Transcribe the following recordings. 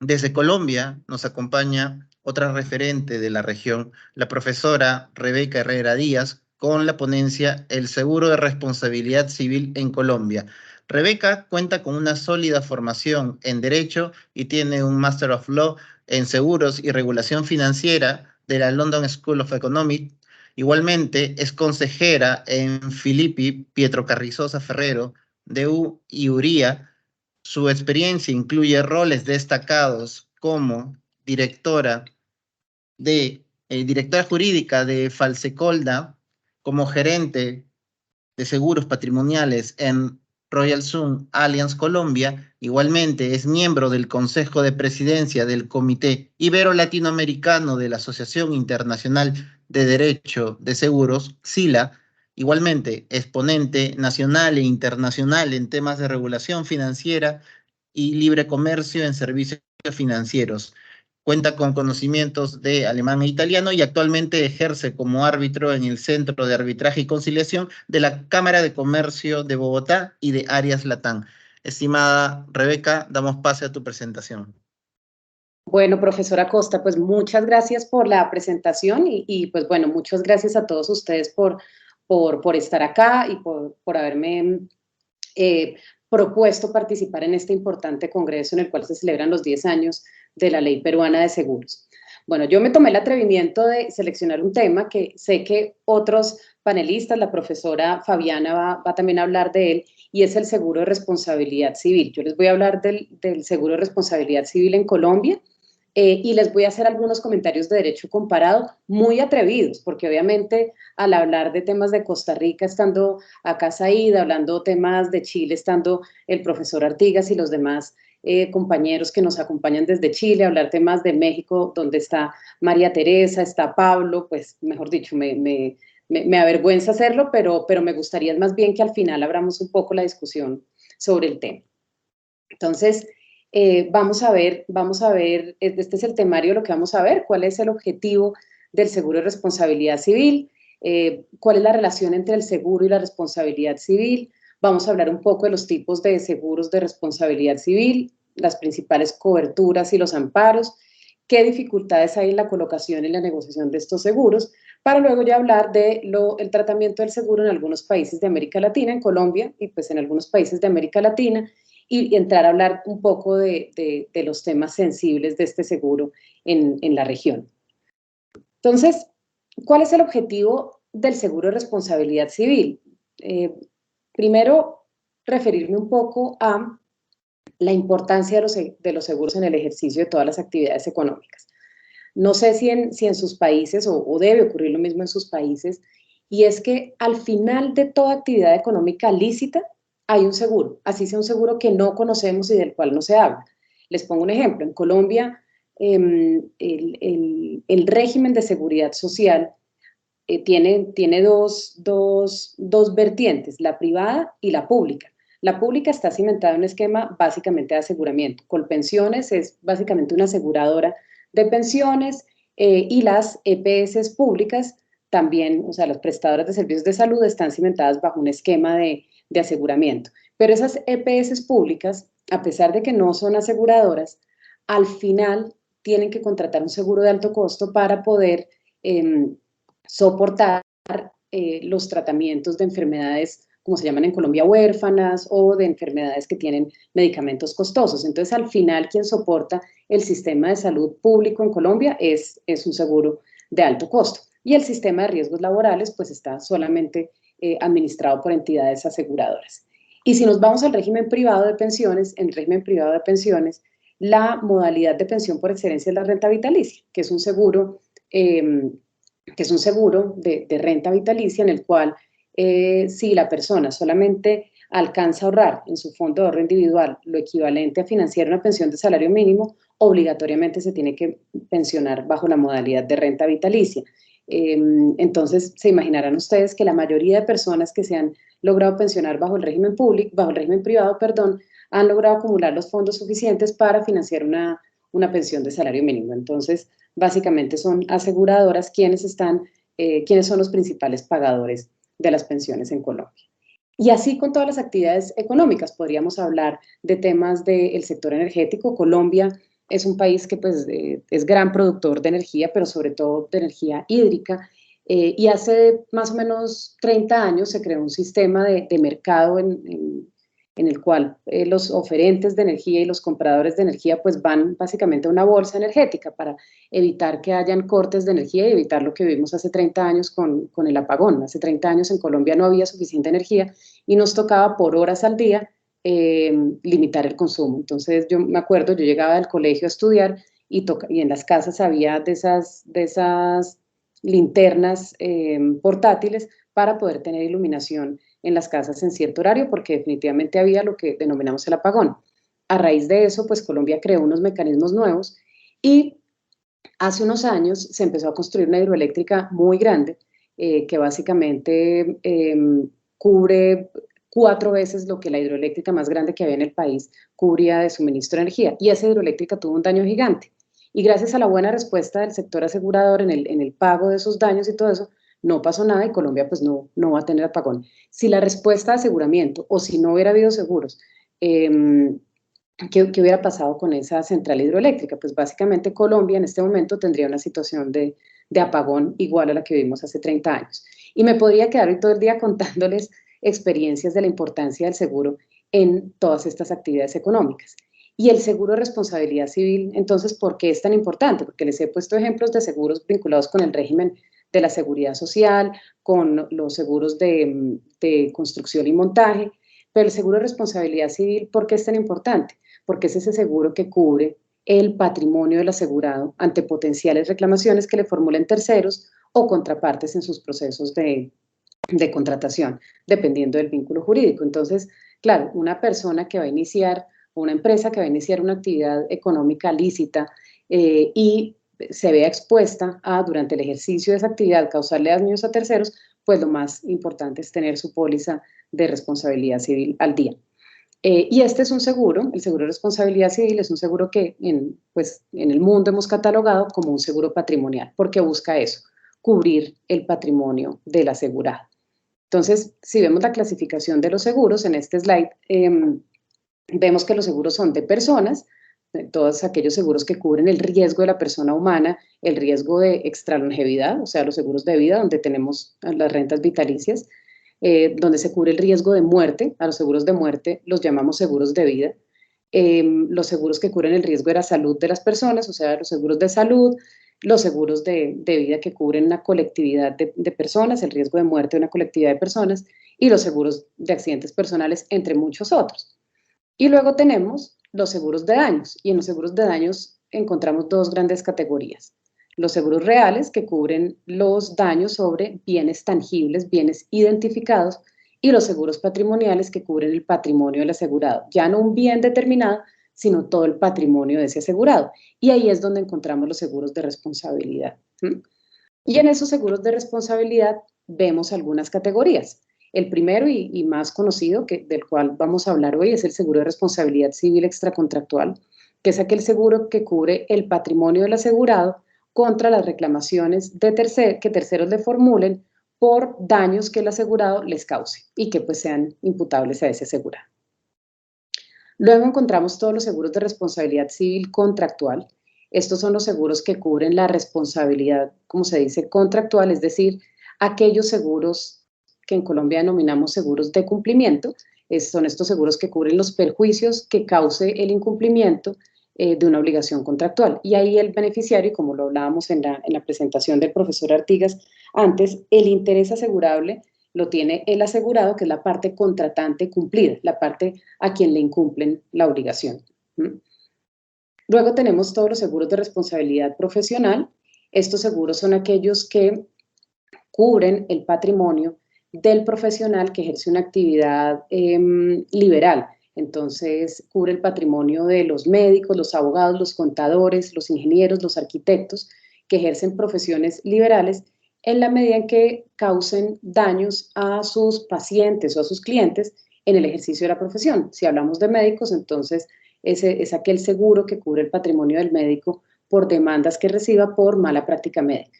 Desde Colombia nos acompaña otra referente de la región, la profesora Rebeca Herrera Díaz, con la ponencia El seguro de responsabilidad civil en Colombia. Rebeca cuenta con una sólida formación en Derecho y tiene un Master of Law en Seguros y Regulación Financiera de la London School of Economics. Igualmente es consejera en Filippi Pietro Carrizosa Ferrero de URIA. Su experiencia incluye roles destacados como directora directora jurídica de Falsecolda, como gerente de seguros patrimoniales en Royal Sun Allianz Colombia. Igualmente es miembro del Consejo de Presidencia del Comité Ibero-Latinoamericano de la Asociación Internacional de Derecho de Seguros, SILA. Igualmente es ponente nacional e internacional en temas de regulación financiera y libre comercio en servicios financieros. Cuenta con conocimientos de alemán e italiano y actualmente ejerce como árbitro en el Centro de Arbitraje y Conciliación de la Cámara de Comercio de Bogotá y de Áreas Latam. Estimada Rebeca, damos pase a tu presentación. Bueno, profesora Costa, pues muchas gracias por la presentación pues bueno, muchas gracias a todos ustedes por estar acá y por haberme propuesto participar en este importante congreso en el cual se celebran los 10 años de la Ley Peruana de Seguros. Bueno, yo me tomé el atrevimiento de seleccionar un tema que sé que otros panelistas, la profesora Fabiana va también a hablar de él, y es el seguro de responsabilidad civil. Yo les voy a hablar del seguro de responsabilidad civil en Colombia, y les voy a hacer algunos comentarios de derecho comparado muy atrevidos, porque obviamente al hablar de temas de Costa Rica, estando acá Saída, hablando temas de Chile, estando el profesor Artigas y los demás compañeros que nos acompañan desde Chile, hablar temas de México, donde está María Teresa, está Pablo, pues mejor dicho, me avergüenza hacerlo, pero me gustaría más bien que al final abramos un poco la discusión sobre el tema. Entonces, vamos a ver, este es el temario, lo que vamos a ver, cuál es el objetivo del seguro de responsabilidad civil, cuál es la relación entre el seguro y la responsabilidad civil. Vamos a hablar un poco de los tipos de seguros de responsabilidad civil, las principales coberturas y los amparos, qué dificultades hay en la colocación y la negociación de estos seguros, para luego ya hablar de el tratamiento del seguro en algunos países de América Latina, en Colombia y pues en algunos países de América Latina, y entrar a hablar un poco de los temas sensibles de este seguro en la región. Entonces, ¿cuál es el objetivo del seguro de responsabilidad civil? Primero, referirme un poco a la importancia de los seguros en el ejercicio de todas las actividades económicas. No sé si en sus países, o debe ocurrir lo mismo en sus países, y es que al final de toda actividad económica lícita hay un seguro, así sea un seguro que no conocemos y del cual no se habla. Les pongo un ejemplo. En Colombia, el régimen de seguridad social tiene dos vertientes, la privada y la pública. La pública está cimentada en un esquema básicamente de aseguramiento. Colpensiones es básicamente una aseguradora de pensiones, y las EPS públicas también, o sea, las prestadoras de servicios de salud están cimentadas bajo un esquema de aseguramiento. Pero esas EPS públicas, a pesar de que no son aseguradoras, al final tienen que contratar un seguro de alto costo para poder soportar los tratamientos de enfermedades, como se llaman en Colombia, huérfanas, o de enfermedades que tienen medicamentos costosos. Entonces, al final, quien soporta el sistema de salud público en Colombia es un seguro de alto costo. Y el sistema de riesgos laborales, pues, está solamente administrado por entidades aseguradoras. Y si nos vamos al régimen privado de pensiones, en el régimen privado de pensiones, la modalidad de pensión por excelencia es la renta vitalicia, que es un seguro de renta vitalicia en el cual si la persona solamente alcanza a ahorrar en su fondo de ahorro individual lo equivalente a financiar una pensión de salario mínimo, obligatoriamente se tiene que pensionar bajo la modalidad de renta vitalicia. Entonces, se imaginarán ustedes que la mayoría de personas que se han logrado pensionar bajo el régimen privado, han logrado acumular los fondos suficientes para financiar una pensión de salario mínimo. Entonces, básicamente son aseguradoras quienes son los principales pagadores de las pensiones en Colombia. Y así con todas las actividades económicas, podríamos hablar de temas del sector energético. Colombia es un país que pues, es gran productor de energía, pero sobre todo de energía hídrica, y hace más o menos 30 años se creó un sistema de mercado en el cual los oferentes de energía y los compradores de energía pues van básicamente a una bolsa energética para evitar que hayan cortes de energía y evitar lo que vivimos hace 30 años con el apagón. Hace 30 años en Colombia no había suficiente energía y nos tocaba por horas al día limitar el consumo. Entonces yo me acuerdo, yo llegaba del colegio a estudiar y en las casas había de esas linternas portátiles para poder tener iluminación en las casas en cierto horario, porque definitivamente había lo que denominamos el apagón. A raíz de eso, pues Colombia creó unos mecanismos nuevos y hace unos años se empezó a construir una hidroeléctrica muy grande que básicamente cubre 4 veces lo que la hidroeléctrica más grande que había en el país cubría de suministro de energía. Y esa hidroeléctrica tuvo un daño gigante. Y gracias a la buena respuesta del sector asegurador en el pago de esos daños y todo eso, no pasó nada y Colombia pues no va a tener apagón. Si la respuesta de aseguramiento o si no hubiera habido seguros, ¿qué hubiera pasado con esa central hidroeléctrica? Pues básicamente Colombia en este momento tendría una situación de apagón igual a la que vivimos hace 30 años. Y me podría quedar hoy todo el día contándoles experiencias de la importancia del seguro en todas estas actividades económicas. Y el seguro de responsabilidad civil, entonces, ¿por qué es tan importante? Porque les he puesto ejemplos de seguros vinculados con el régimen de la seguridad social, con los seguros de construcción y montaje, pero el seguro de responsabilidad civil, ¿por qué es tan importante? Porque es ese seguro que cubre el patrimonio del asegurado ante potenciales reclamaciones que le formulen terceros o contrapartes en sus procesos de contratación, dependiendo del vínculo jurídico. Entonces, claro, una persona que va a iniciar, una empresa que va a iniciar una actividad económica lícita y se vea expuesta a, durante el ejercicio de esa actividad, causarle daños a terceros, pues lo más importante es tener su póliza de responsabilidad civil al día. Y este es un seguro, el seguro de responsabilidad civil es un seguro que pues, en el mundo hemos catalogado como un seguro patrimonial, porque busca eso, cubrir el patrimonio del asegurado. Entonces, si vemos la clasificación de los seguros en este slide, vemos que los seguros son de personas, todos aquellos seguros que cubren el riesgo de la persona humana, el riesgo de extralongevidad, o sea, los seguros de vida, donde tenemos las rentas vitalicias, donde se cubre el riesgo de muerte, a los seguros de muerte los llamamos seguros de vida, los seguros que cubren el riesgo de la salud de las personas, o sea, los seguros de salud, los seguros de vida que cubren una colectividad de personas, el riesgo de muerte de una colectividad de personas, y los seguros de accidentes personales, entre muchos otros. Y luego tenemos los seguros de daños, y en los seguros de daños encontramos dos grandes categorías. Los seguros reales, que cubren los daños sobre bienes tangibles, bienes identificados, y los seguros patrimoniales, que cubren el patrimonio del asegurado, ya no un bien determinado, sino todo el patrimonio de ese asegurado. Y ahí es donde encontramos los seguros de responsabilidad. Y en esos seguros de responsabilidad vemos algunas categorías. El primero y más conocido, del cual vamos a hablar hoy, es el seguro de responsabilidad civil extracontractual, que es aquel seguro que cubre el patrimonio del asegurado contra las reclamaciones que terceros le formulen por daños que el asegurado les cause y que pues sean imputables a ese asegurado. Luego encontramos todos los seguros de responsabilidad civil contractual. Estos son los seguros que cubren la responsabilidad, como se dice, contractual, es decir, aquellos seguros que en Colombia denominamos seguros de cumplimiento. Son estos seguros que cubren los perjuicios que cause el incumplimiento de una obligación contractual. Y ahí el beneficiario, como lo hablábamos en la presentación del profesor Artigas antes, el interés asegurable lo tiene el asegurado, que es la parte contratante cumplida, la parte a quien le incumplen la obligación. Luego tenemos todos los seguros de responsabilidad profesional. Estos seguros son aquellos que cubren el patrimonio del profesional que ejerce una actividad liberal. Entonces, cubre el patrimonio de los médicos, los abogados, los contadores, los ingenieros, los arquitectos que ejercen profesiones liberales en la medida en que causen daños a sus pacientes o a sus clientes en el ejercicio de la profesión. Si hablamos de médicos, entonces es aquel seguro que cubre el patrimonio del médico por demandas que reciba por mala práctica médica.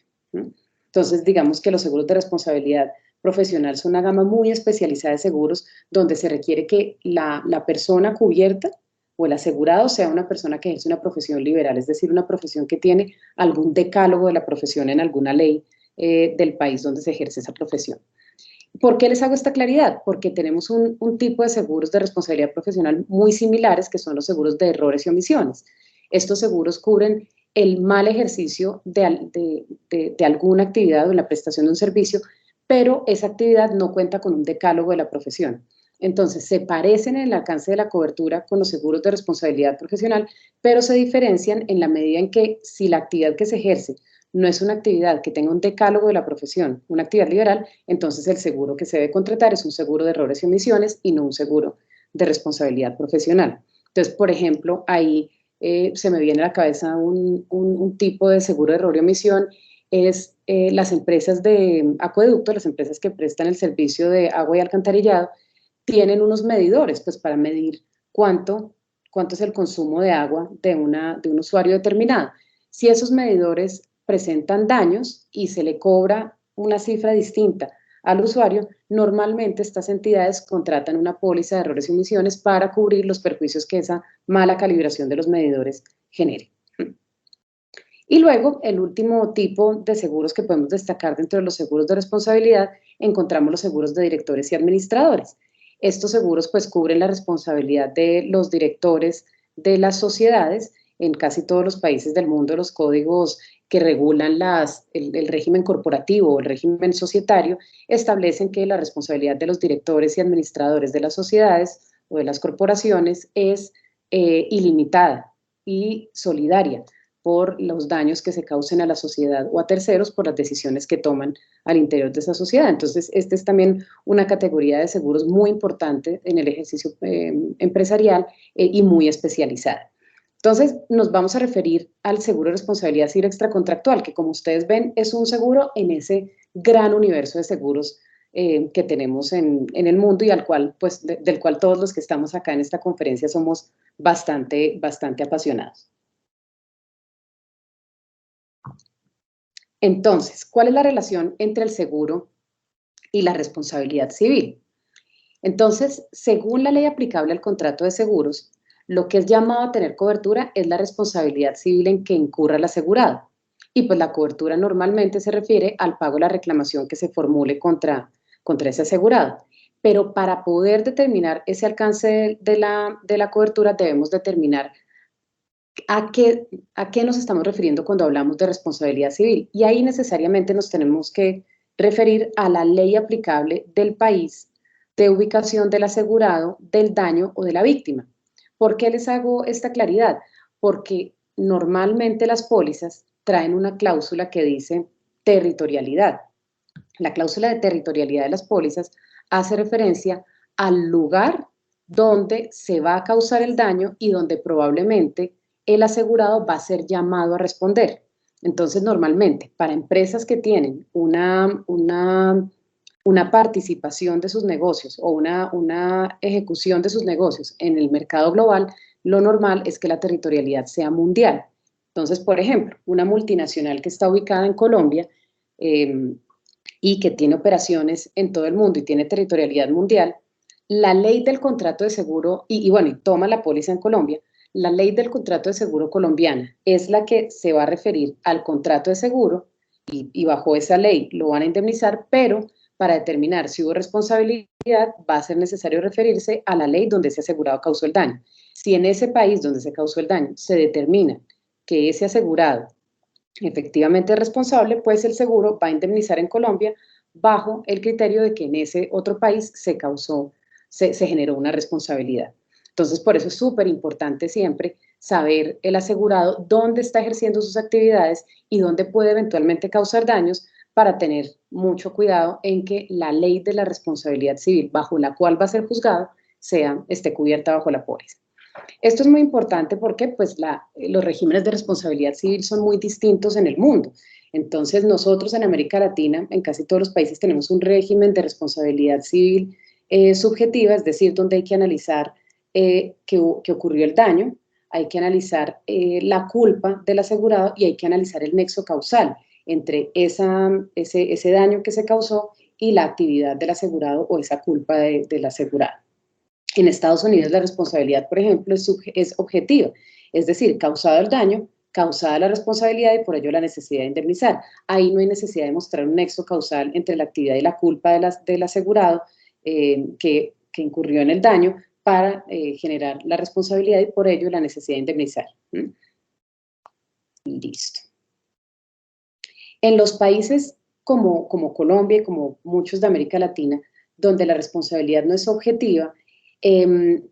Entonces, digamos que los seguros de responsabilidad profesional son una gama muy especializada de seguros donde se requiere que la persona cubierta o el asegurado sea una persona que ejerce una profesión liberal, es decir, una profesión que tiene algún decálogo de la profesión en alguna ley del país donde se ejerce esa profesión. ¿Por qué les hago esta claridad? Porque tenemos un tipo de seguros de responsabilidad profesional muy similares, que son los seguros de errores y omisiones. Estos seguros cubren el mal ejercicio de alguna actividad o en la prestación de un servicio, pero esa actividad no cuenta con un decálogo de la profesión. Entonces, se parecen en el alcance de la cobertura con los seguros de responsabilidad profesional, pero se diferencian en la medida en que si la actividad que se ejerce no es una actividad que tenga un decálogo de la profesión, una actividad liberal, entonces el seguro que se debe contratar es un seguro de errores y omisiones y no un seguro de responsabilidad profesional. Entonces, por ejemplo, ahí se me viene a la cabeza un tipo de seguro de error y omisión, es las empresas de acueducto, las empresas que prestan el servicio de agua y alcantarillado, tienen unos medidores pues, para medir cuánto es el consumo de agua de un usuario determinado. Si esos medidores presentan daños y se le cobra una cifra distinta al usuario, normalmente estas entidades contratan una póliza de errores y omisiones para cubrir los perjuicios que esa mala calibración de los medidores genere. Y luego, el último tipo de seguros que podemos destacar dentro de los seguros de responsabilidad, encontramos los seguros de directores y administradores. Estos seguros pues cubren la responsabilidad de los directores de las sociedades. En casi todos los países del mundo, los códigos que regulan el régimen corporativo o el régimen societario establecen que la responsabilidad de los directores y administradores de las sociedades o de las corporaciones es ilimitada y solidaria por los daños que se causen a la sociedad o a terceros por las decisiones que toman al interior de esa sociedad. Entonces, esta es también una categoría de seguros muy importante en el ejercicio empresarial y muy especializada. Entonces, nos vamos a referir al seguro de responsabilidad civil extracontractual, que como ustedes ven, es un seguro en ese gran universo de seguros que tenemos en el mundo y al cual, pues, del cual todos los que estamos acá en esta conferencia somos bastante apasionados. Entonces, ¿cuál es la relación entre el seguro y la responsabilidad civil? Entonces, según la ley aplicable al contrato de seguros, lo que es llamado a tener cobertura es la responsabilidad civil en que incurra el asegurado. Y pues la cobertura normalmente se refiere al pago de la reclamación que se formule contra ese asegurado. Pero para poder determinar ese alcance de la cobertura debemos determinar ¿a qué nos estamos refiriendo cuando hablamos de responsabilidad civil? Y ahí necesariamente nos tenemos que referir a la ley aplicable del país de ubicación del asegurado, del daño o de la víctima. ¿Por qué les hago esta claridad? Porque normalmente las pólizas traen una cláusula que dice territorialidad. La cláusula de territorialidad de las pólizas hace referencia al lugar donde se va a causar el daño y donde probablemente el asegurado va a ser llamado a responder. Entonces, normalmente, para empresas que tienen una participación de sus negocios o una ejecución de sus negocios en el mercado global, lo normal es que la territorialidad sea mundial. Entonces, por ejemplo, una multinacional que está ubicada en Colombia y que tiene operaciones en todo el mundo y tiene territorialidad mundial, la ley del contrato de seguro, y toma la póliza en Colombia, la ley del contrato de seguro colombiana es la que se va a referir al contrato de seguro y bajo esa ley lo van a indemnizar, pero para determinar si hubo responsabilidad va a ser necesario referirse a la ley donde ese asegurado causó el daño. Si en ese país donde se causó el daño se determina que ese asegurado efectivamente es responsable, pues el seguro va a indemnizar en Colombia bajo el criterio de que en ese otro país se generó una responsabilidad. Entonces, por eso es súper importante siempre saber el asegurado dónde está ejerciendo sus actividades y dónde puede eventualmente causar daños para tener mucho cuidado en que la ley de la responsabilidad civil bajo la cual va a ser juzgado esté cubierta bajo la póliza. Esto es muy importante porque pues, los regímenes de responsabilidad civil son muy distintos en el mundo. Entonces, nosotros en América Latina, en casi todos los países, tenemos un régimen de responsabilidad civil subjetiva, es decir, donde hay que analizar que ocurrió el daño, hay que analizar la culpa del asegurado y hay que analizar el nexo causal entre ese daño que se causó y la actividad del asegurado o esa culpa del asegurado. En Estados Unidos la responsabilidad, por ejemplo, es objetiva, es decir, causado el daño, causada la responsabilidad y por ello la necesidad de indemnizar. Ahí no hay necesidad de mostrar un nexo causal entre la actividad y la culpa del asegurado que incurrió en el daño para generar la responsabilidad y por ello la necesidad de indemnizar. Listo. En los países como Colombia y como muchos de América Latina, donde la responsabilidad no es objetiva,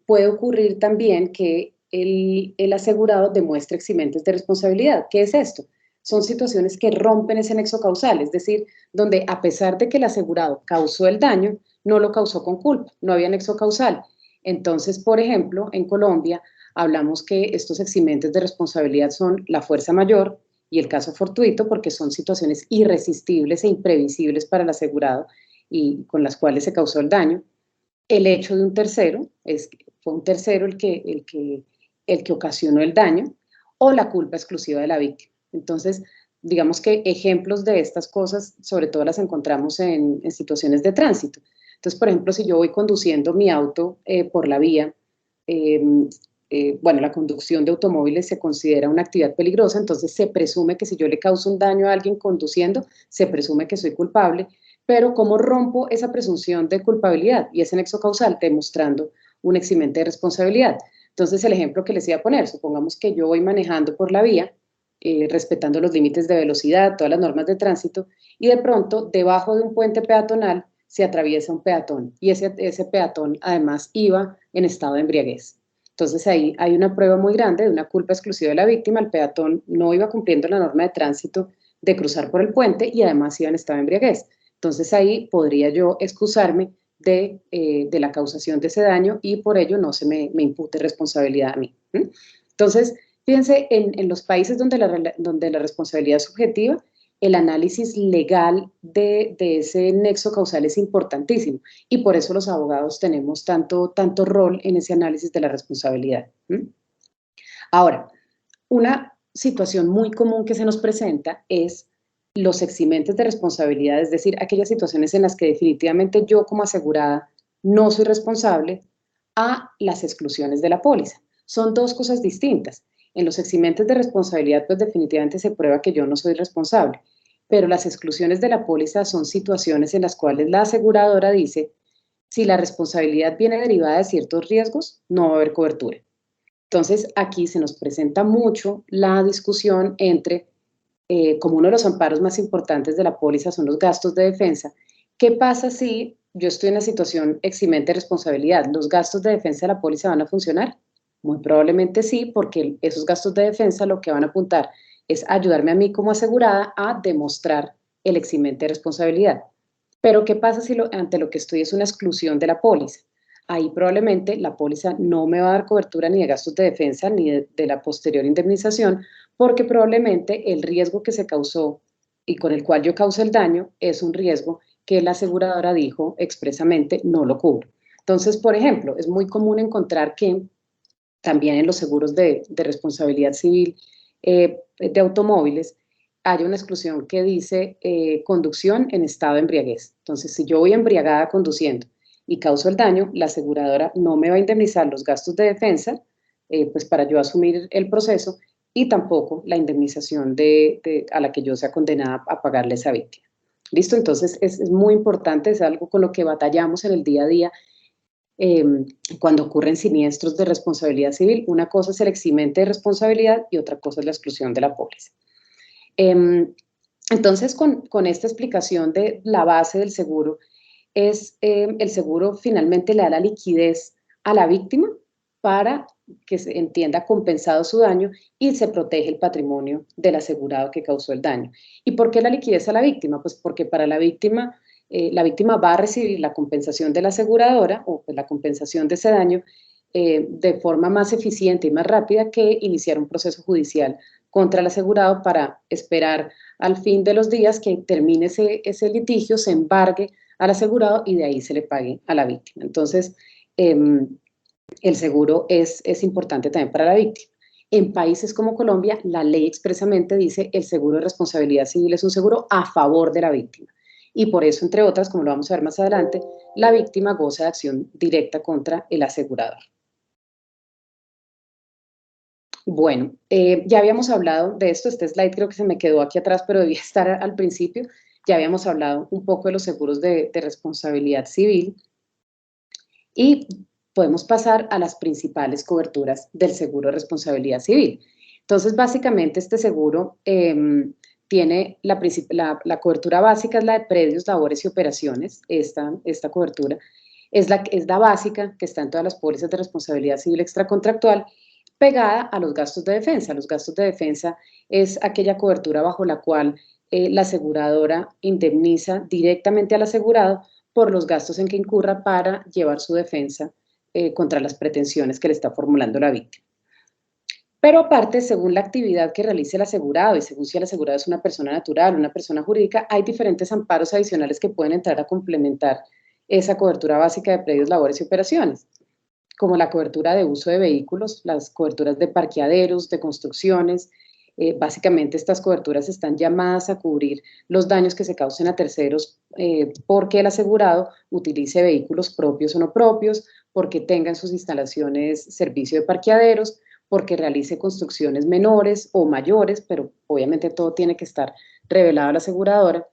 puede ocurrir también que el asegurado demuestre eximentes de responsabilidad. ¿Qué es esto? Son situaciones que rompen ese nexo causal, es decir, donde a pesar de que el asegurado causó el daño, no lo causó con culpa, no había nexo causal. Entonces, por ejemplo, en Colombia hablamos que estos eximentes de responsabilidad son la fuerza mayor y el caso fortuito, porque son situaciones irresistibles e imprevisibles para el asegurado y con las cuales se causó el daño. El hecho de un tercero, fue un tercero el que ocasionó el daño, o la culpa exclusiva de la víctima. Entonces, digamos que ejemplos de estas cosas, sobre todo las encontramos en situaciones de tránsito. Entonces, por ejemplo, si yo voy conduciendo mi auto por la vía, bueno, la conducción de automóviles se considera una actividad peligrosa, entonces se presume que si yo le causo un daño a alguien conduciendo, se presume que soy culpable, pero ¿cómo rompo esa presunción de culpabilidad y ese nexo causal? Demostrando un eximente de responsabilidad. Entonces, el ejemplo que les iba a poner, supongamos que yo voy manejando por la vía, respetando los límites de velocidad, todas las normas de tránsito, y de pronto, debajo de un puente peatonal, se atraviesa un peatón, y ese peatón además iba en estado de embriaguez. Entonces ahí hay una prueba muy grande de una culpa exclusiva de la víctima, el peatón no iba cumpliendo la norma de tránsito de cruzar por el puente y además iba en estado de embriaguez. Entonces ahí podría yo excusarme de la causación de ese daño y por ello no se me impute responsabilidad a mí. Entonces, fíjense, en los países donde la responsabilidad es subjetiva, el análisis legal de ese nexo causal es importantísimo y por eso los abogados tenemos tanto rol en ese análisis de la responsabilidad. Ahora, una situación muy común que se nos presenta es los eximentes de responsabilidad, es decir, aquellas situaciones en las que definitivamente yo como asegurada no soy responsable, a las exclusiones de la póliza. Son dos cosas distintas. En los eximentes de responsabilidad, pues definitivamente se prueba que yo no soy responsable, pero las exclusiones de la póliza son situaciones en las cuales la aseguradora dice, si la responsabilidad viene derivada de ciertos riesgos, no va a haber cobertura. Entonces, aquí se nos presenta mucho la discusión entre, como uno de los amparos más importantes de la póliza son los gastos de defensa. ¿Qué pasa si yo estoy en una situación eximente de responsabilidad? ¿Los gastos de defensa de la póliza van a funcionar? Muy probablemente sí, porque esos gastos de defensa lo que van a apuntar es ayudarme a mí como asegurada a demostrar el eximente de responsabilidad. Pero ¿qué pasa si ante lo que estoy es una exclusión de la póliza? Ahí probablemente la póliza no me va a dar cobertura ni de gastos de defensa ni de la posterior indemnización, porque probablemente el riesgo que se causó y con el cual yo causé el daño es un riesgo que la aseguradora dijo expresamente no lo cubre. Entonces, por ejemplo, es muy común encontrar que también en los seguros de responsabilidad civil de automóviles hay una exclusión que dice conducción en estado de embriaguez. Entonces, si yo voy embriagada conduciendo y causo el daño, la aseguradora no me va a indemnizar los gastos de defensa, pues para yo asumir el proceso, y tampoco la indemnización a la que yo sea condenada a pagarle a esa víctima. ¿Listo? Entonces, es muy importante, es algo con lo que batallamos en el día a día cuando ocurren siniestros de responsabilidad civil. Una cosa es el eximente de responsabilidad y otra cosa es la exclusión de la póliza. Entonces, con esta explicación de la base del seguro, el seguro finalmente le da la liquidez a la víctima para que se entienda compensado su daño y se protege el patrimonio del asegurado que causó el daño. ¿Y por qué la liquidez a la víctima? Pues porque para la víctima va a recibir la compensación de la aseguradora o pues, la compensación de ese daño de forma más eficiente y más rápida que iniciar un proceso judicial contra el asegurado para esperar al fin de los días que termine ese litigio, se embargue al asegurado y de ahí se le pague a la víctima. Entonces, el seguro es importante también para la víctima. En países como Colombia, la ley expresamente dice el seguro de responsabilidad civil es un seguro a favor de la víctima. y por eso, entre otras, como lo vamos a ver más adelante, la víctima goza de acción directa contra el asegurador. Bueno, ya habíamos hablado de esto, este slide creo que se me quedó aquí atrás, pero debía estar al principio. Ya habíamos hablado un poco de los seguros de responsabilidad civil y podemos pasar a las principales coberturas del seguro de responsabilidad civil. Entonces, básicamente este seguro tiene la cobertura básica, es la de predios, labores y operaciones. Esta cobertura es la básica que está en todas las pólizas de responsabilidad civil extracontractual, pegada a los gastos de defensa. Los gastos de defensa es aquella cobertura bajo la cual la aseguradora indemniza directamente al asegurado por los gastos en que incurra para llevar su defensa contra las pretensiones que le está formulando la víctima. Pero aparte, según la actividad que realice el asegurado y según si el asegurado es una persona natural o una persona jurídica, hay diferentes amparos adicionales que pueden entrar a complementar esa cobertura básica de predios, labores y operaciones, como la cobertura de uso de vehículos, las coberturas de parqueaderos, de construcciones. Básicamente estas coberturas están llamadas a cubrir los daños que se causen a terceros porque el asegurado utilice vehículos propios o no propios, porque tenga en sus instalaciones servicio de parqueaderos, porque realice construcciones menores o mayores, pero obviamente todo tiene que estar revelado a la aseguradora.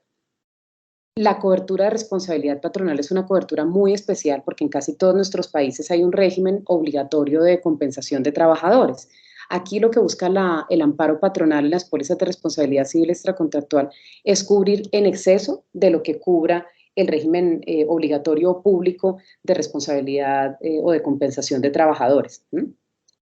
La cobertura de responsabilidad patronal es una cobertura muy especial porque en casi todos nuestros países hay un régimen obligatorio de compensación de trabajadores. Aquí lo que busca el amparo patronal en las pólizas de responsabilidad civil extracontractual es cubrir en exceso de lo que cubra el régimen obligatorio o público de responsabilidad o de compensación de trabajadores.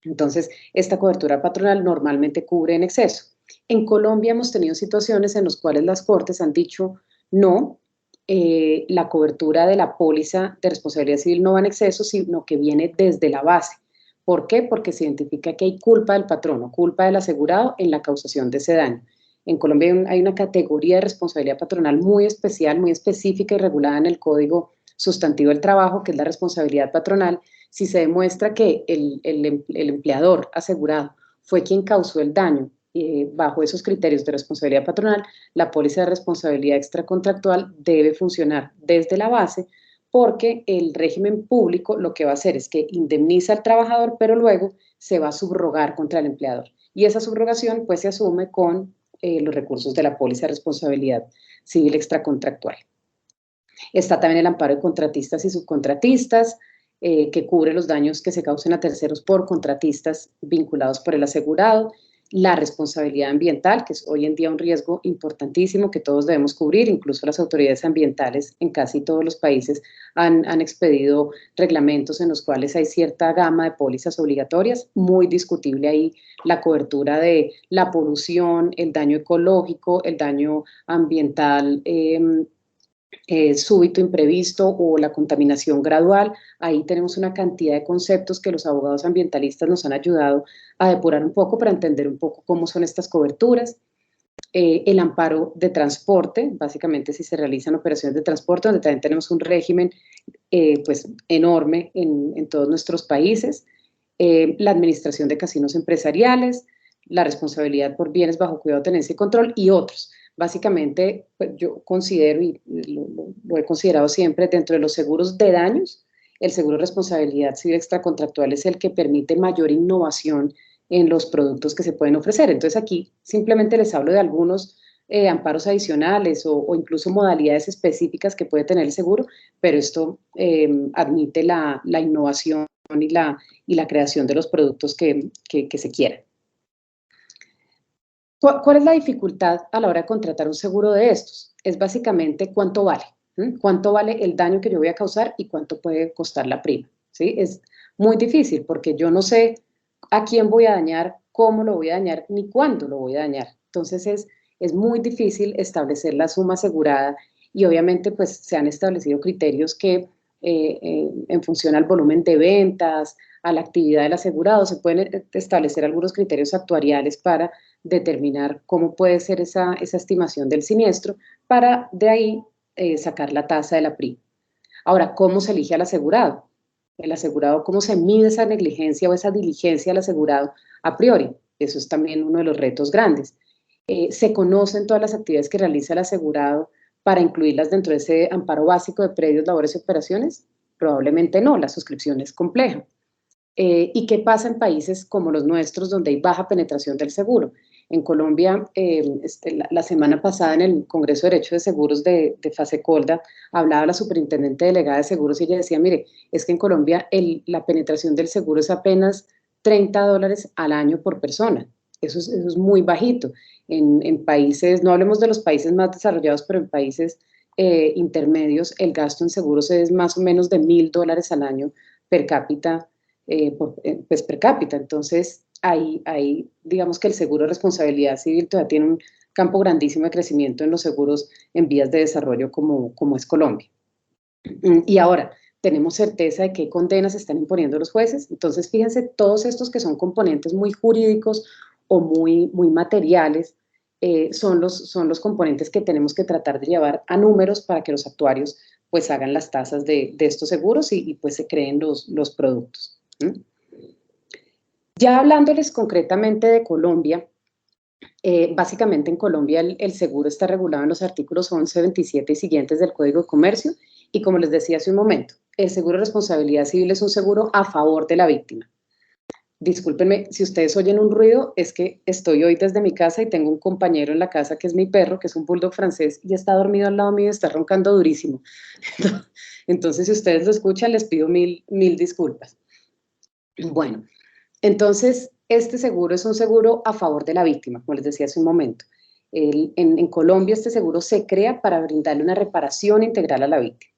Entonces, esta cobertura patronal normalmente cubre en exceso. En Colombia hemos tenido situaciones en las cuales las cortes han dicho no, la cobertura de la póliza de responsabilidad civil no va en exceso, sino que viene desde la base. ¿Por qué? Porque se identifica que hay culpa del patrono, culpa del asegurado en la causación de ese daño. En Colombia hay una categoría de responsabilidad patronal muy especial, muy específica y regulada en el Código Sustantivo del Trabajo, que es la responsabilidad patronal. Si se demuestra que el empleador asegurado fue quien causó el daño bajo esos criterios de responsabilidad patronal, la póliza de responsabilidad extracontractual debe funcionar desde la base porque el régimen público lo que va a hacer es que indemniza al trabajador, pero luego se va a subrogar contra el empleador. Y esa subrogación pues se asume con los recursos de la póliza de responsabilidad civil extracontractual. Está también el amparo de contratistas y subcontratistas, que cubre los daños que se causen a terceros por contratistas vinculados por el asegurado, la responsabilidad ambiental, que es hoy en día un riesgo importantísimo que todos debemos cubrir, incluso las autoridades ambientales en casi todos los países han expedido reglamentos en los cuales hay cierta gama de pólizas obligatorias, muy discutible ahí la cobertura de la polución, el daño ecológico, el daño ambiental súbito, imprevisto o la contaminación gradual. Ahí tenemos una cantidad de conceptos que los abogados ambientalistas nos han ayudado a depurar un poco para entender un poco cómo son estas coberturas. El amparo de transporte, básicamente si se realizan operaciones de transporte, donde también tenemos un régimen pues enorme en todos nuestros países. La administración de casinos empresariales, la responsabilidad por bienes bajo cuidado, tenencia y control y otros. Básicamente, pues, yo considero, y lo he considerado siempre, dentro de los seguros de daños, el seguro de responsabilidad civil extracontractual es el que permite mayor innovación en los productos que se pueden ofrecer. Entonces aquí simplemente les hablo de algunos amparos adicionales o incluso modalidades específicas que puede tener el seguro, pero esto admite la innovación y la creación de los productos que se quieran. ¿Cuál es la dificultad a la hora de contratar un seguro de estos? Es básicamente cuánto vale. ¿Cuánto vale el daño que yo voy a causar y cuánto puede costar la prima? ¿Sí? Es muy difícil porque yo no sé a quién voy a dañar, cómo lo voy a dañar, ni cuándo lo voy a dañar. Entonces es muy difícil establecer la suma asegurada y obviamente pues se han establecido criterios que en función al volumen de ventas, a la actividad del asegurado, se pueden establecer algunos criterios actuariales para determinar cómo puede ser esa estimación del siniestro para de ahí sacar la tasa de la prima. Ahora, ¿cómo se elige al asegurado? El asegurado, ¿cómo se mide esa negligencia o esa diligencia del asegurado a priori? Eso es también uno de los retos grandes. Se conocen todas las actividades que realiza el asegurado para incluirlas dentro de ese amparo básico de predios, labores y operaciones? Probablemente no, la suscripción es compleja. ¿Y qué pasa en países como los nuestros, donde hay baja penetración del seguro? En Colombia, la semana pasada en el Congreso de Derecho de Seguros de FASECOLDA, hablaba la superintendente delegada de seguros y ella decía, mire, es que en Colombia la penetración del seguro es apenas $30 al año por persona. Eso es muy bajito. En países, no hablemos de los países más desarrollados, pero en países intermedios, el gasto en seguros es más o menos de $1.000 al año per cápita, pues per cápita. Entonces, ahí digamos que el seguro de responsabilidad civil todavía tiene un campo grandísimo de crecimiento en los seguros en vías de desarrollo como es Colombia. Y ahora, tenemos certeza de qué condenas están imponiendo los jueces. Entonces, fíjense, todos estos que son componentes muy jurídicos o muy materiales, son los componentes que tenemos que tratar de llevar a números para que los actuarios pues hagan las tasas de estos seguros y pues se creen los productos. Ya hablándoles concretamente de Colombia, básicamente en Colombia el seguro está regulado en los artículos 11, 27 y siguientes del Código de Comercio, y como les decía hace un momento, el seguro de responsabilidad civil es un seguro a favor de la víctima. Discúlpenme, si ustedes oyen un ruido, es que estoy hoy desde mi casa y tengo un compañero en la casa que es mi perro, que es un bulldog francés, y está dormido al lado mío y está roncando durísimo. Entonces, si ustedes lo escuchan, les pido mil disculpas. Bueno, entonces, este seguro es un seguro a favor de la víctima, como les decía hace un momento. En Colombia este seguro se crea para brindarle una reparación integral a la víctima.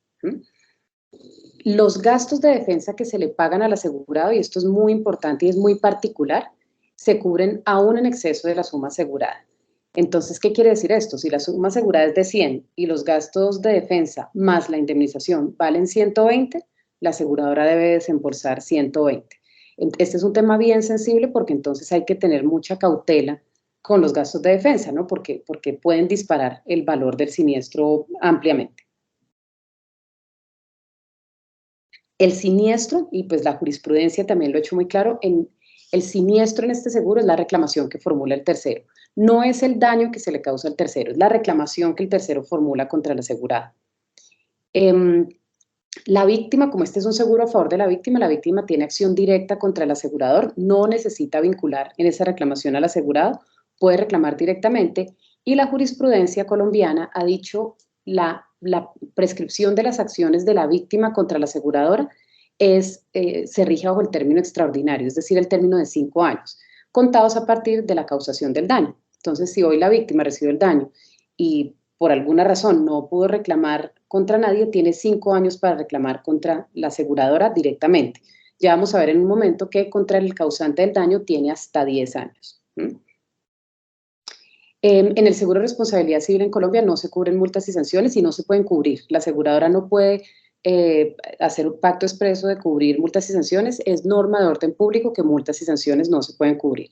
Los gastos de defensa que se le pagan al asegurado, y esto es muy importante y es muy particular, se cubren aún en exceso de la suma asegurada. Entonces, ¿qué quiere decir esto? Si la suma asegurada es de 100 y los gastos de defensa más la indemnización valen 120, la aseguradora debe desembolsar 120. Este es un tema bien sensible porque entonces hay que tener mucha cautela con los gastos de defensa, ¿no? Porque pueden disparar el valor del siniestro ampliamente. El siniestro, y pues la jurisprudencia también lo ha hecho muy claro, el siniestro en este seguro es la reclamación que formula el tercero. No es el daño que se le causa al tercero, es la reclamación que el tercero formula contra el asegurado. La víctima, como este es un seguro a favor de la víctima tiene acción directa contra el asegurador, no necesita vincular en esa reclamación al asegurado, puede reclamar directamente, y la jurisprudencia colombiana ha dicho la prescripción de las acciones de la víctima contra la aseguradora se rige bajo el término extraordinario, es decir, el término de 5 años, contados a partir de la causación del daño. Entonces, si hoy la víctima recibió el daño y por alguna razón no pudo reclamar contra nadie, tiene 5 años para reclamar contra la aseguradora directamente. Ya vamos a ver en un momento que contra el causante del daño tiene hasta 10 años. En el seguro de responsabilidad civil en Colombia no se cubren multas y sanciones y no se pueden cubrir. La aseguradora no puede hacer un pacto expreso de cubrir multas y sanciones. Es norma de orden público que multas y sanciones no se pueden cubrir.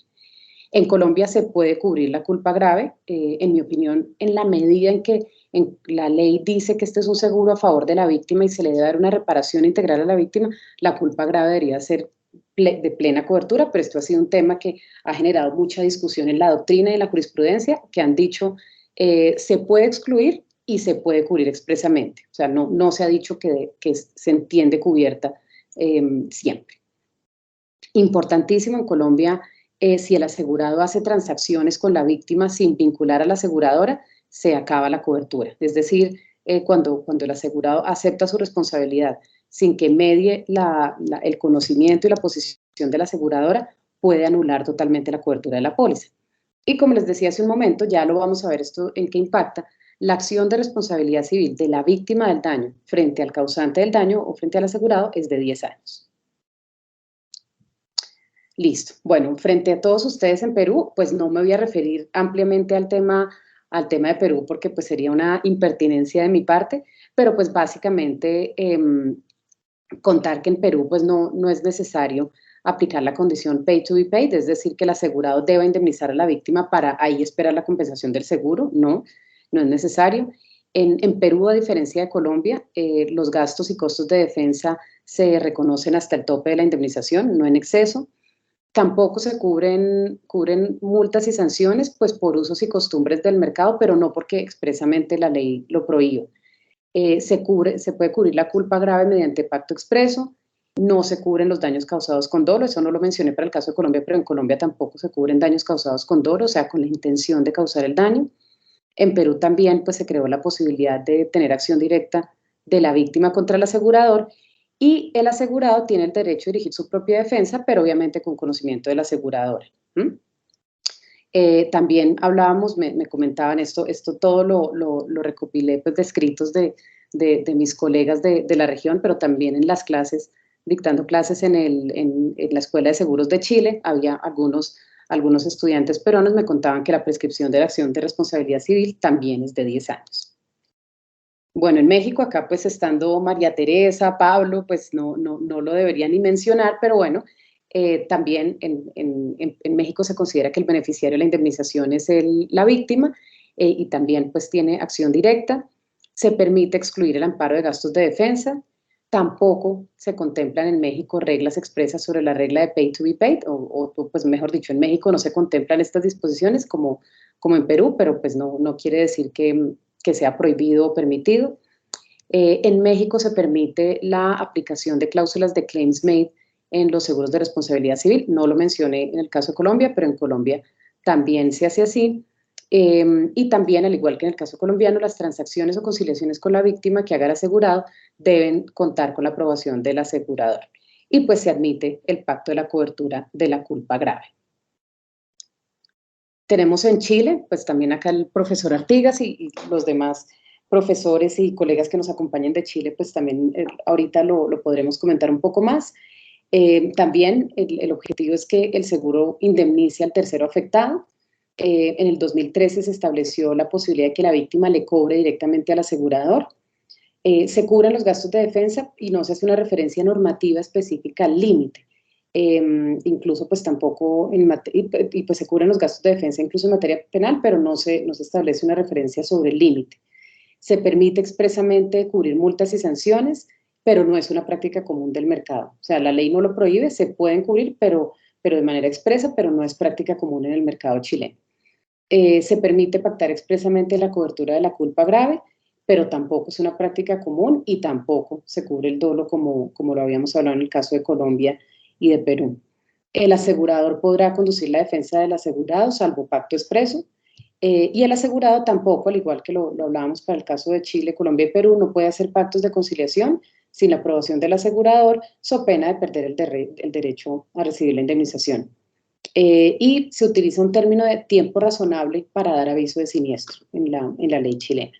En Colombia se puede cubrir la culpa grave, en mi opinión, en la medida en que la ley dice que este es un seguro a favor de la víctima y se le debe dar una reparación integral a la víctima, la culpa grave debería ser de plena cobertura, pero esto ha sido un tema que ha generado mucha discusión en la doctrina y en la jurisprudencia, que han dicho se puede excluir y se puede cubrir expresamente. O sea, no se ha dicho que se entiende cubierta siempre. Importantísimo en Colombia, si el asegurado hace transacciones con la víctima sin vincular a la aseguradora, se acaba la cobertura. Es decir, cuando el asegurado acepta su responsabilidad sin que medie el conocimiento y la posición de la aseguradora, puede anular totalmente la cobertura de la póliza. Y como les decía hace un momento, ya lo vamos a ver esto en qué impacta, la acción de responsabilidad civil de la víctima del daño frente al causante del daño o frente al asegurado es de 10 años. Listo. Bueno, frente a todos ustedes en Perú, pues no me voy a referir ampliamente al tema de Perú porque pues sería una impertinencia de mi parte, pero pues básicamente contar que en Perú pues no es necesario aplicar la condición pay to be paid, es decir, que el asegurado deba indemnizar a la víctima para ahí esperar la compensación del seguro, no es necesario. En Perú, a diferencia de Colombia, los gastos y costos de defensa se reconocen hasta el tope de la indemnización, no en exceso. Tampoco se cubren multas y sanciones, pues por usos y costumbres del mercado, pero no porque expresamente la ley lo prohíbe. Se puede cubrir la culpa grave mediante pacto expreso, no se cubren los daños causados con dolo, eso no lo mencioné para el caso de Colombia, pero en Colombia tampoco se cubren daños causados con dolo, o sea, con la intención de causar el daño. En Perú también pues, se creó la posibilidad de tener acción directa de la víctima contra el asegurador, y el asegurado tiene el derecho a dirigir su propia defensa, pero obviamente con conocimiento del asegurador. También hablábamos, me comentaban esto todo lo recopilé pues, de escritos de mis colegas de la región, pero también en las clases, dictando clases en la Escuela de Seguros de Chile, había algunos estudiantes peruanos me contaban que la prescripción de la acción de responsabilidad civil también es de 10 años. Bueno, en México, acá pues estando María Teresa, Pablo, pues no lo debería ni mencionar, pero bueno, también en México se considera que el beneficiario de la indemnización es la víctima y también pues tiene acción directa. Se permite excluir el amparo de gastos de defensa. Tampoco se contemplan en México reglas expresas sobre la regla de pay to be paid, o pues mejor dicho, en México no se contemplan estas disposiciones como en Perú, pero pues no quiere decir que sea prohibido o permitido. En México se permite la aplicación de cláusulas de claims made en los seguros de responsabilidad civil. No lo mencioné en el caso de Colombia, pero en Colombia también se hace así. Y también, al igual que en el caso colombiano, las transacciones o conciliaciones con la víctima que haga el asegurado deben contar con la aprobación del asegurador. Y pues se admite el pacto de la cobertura de la culpa grave. Tenemos en Chile, pues también acá el profesor Artigas y los demás profesores y colegas que nos acompañan de Chile, pues también ahorita lo podremos comentar un poco más. También el objetivo es que el seguro indemnice al tercero afectado. En el 2013 se estableció la posibilidad de que la víctima le cobre directamente al asegurador. Se cubren los gastos de defensa y no se hace una referencia normativa específica al límite. Incluso pues tampoco, y pues se cubren los gastos de defensa incluso en materia penal, pero no se establece una referencia sobre el límite. Se permite expresamente cubrir multas y sanciones, pero no es una práctica común del mercado. O sea, la ley no lo prohíbe, se pueden cubrir, pero de manera expresa, pero no es práctica común en el mercado chileno. Se permite pactar expresamente la cobertura de la culpa grave, pero tampoco es una práctica común y tampoco se cubre el dolo como lo habíamos hablado en el caso de Colombia y de Perú. El asegurador podrá conducir la defensa del asegurado, salvo pacto expreso, y el asegurado tampoco, al igual que lo hablábamos para el caso de Chile, Colombia y Perú, no puede hacer pactos de conciliación sin la aprobación del asegurador, so pena de perder el derecho a recibir la indemnización. Y se utiliza un término de tiempo razonable para dar aviso de siniestro en la ley chilena.